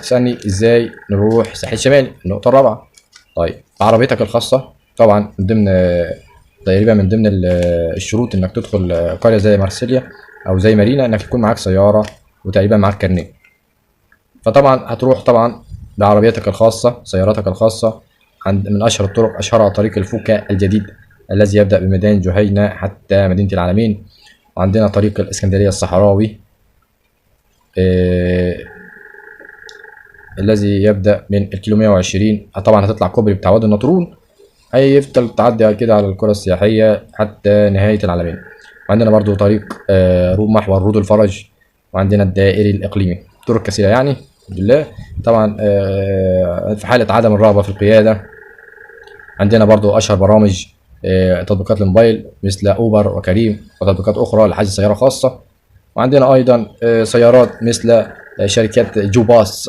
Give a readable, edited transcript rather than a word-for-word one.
تسألني ازاي نروح الساحل الشمالي، النقطة الرابعة. طيب بعربيتك الخاصة طبعا من ضمن تقريبا من ضمن الشروط انك تدخل قرية زي مارسيليا او زي مارينا انك يكون معاك سيارة وتقريبا معاك كارنيه. فطبعا هتروح طبعا بعربيتك الخاصة سيارتك الخاصة عند من اشهر الطرق، اشهرها طريق الفوكا الجديد الذي يبدأ بميدان جهينة حتى مدينة العالمين. وعندنا طريق الاسكندرية الصحراوي الذي يبدأ من الكيلو 120. طبعا هتطلع كوبري بتاع وادي النطرون، هيفضل تعدي كده على القرى السياحية حتى نهاية العالمين. وعندنا برضو طريق محور رود الفرج، وعندنا الدائري الإقليمي. طرق كثيرة يعني الحمد لله. طبعا في حالة عدم الرغبة في القيادة عندنا برضو أشهر برامج تطبيقات الموبايل مثل أوبر وكريم وتطبيقات أخرى لحجز سيارة خاصة. وعندنا أيضا سيارات مثل شركات جو باص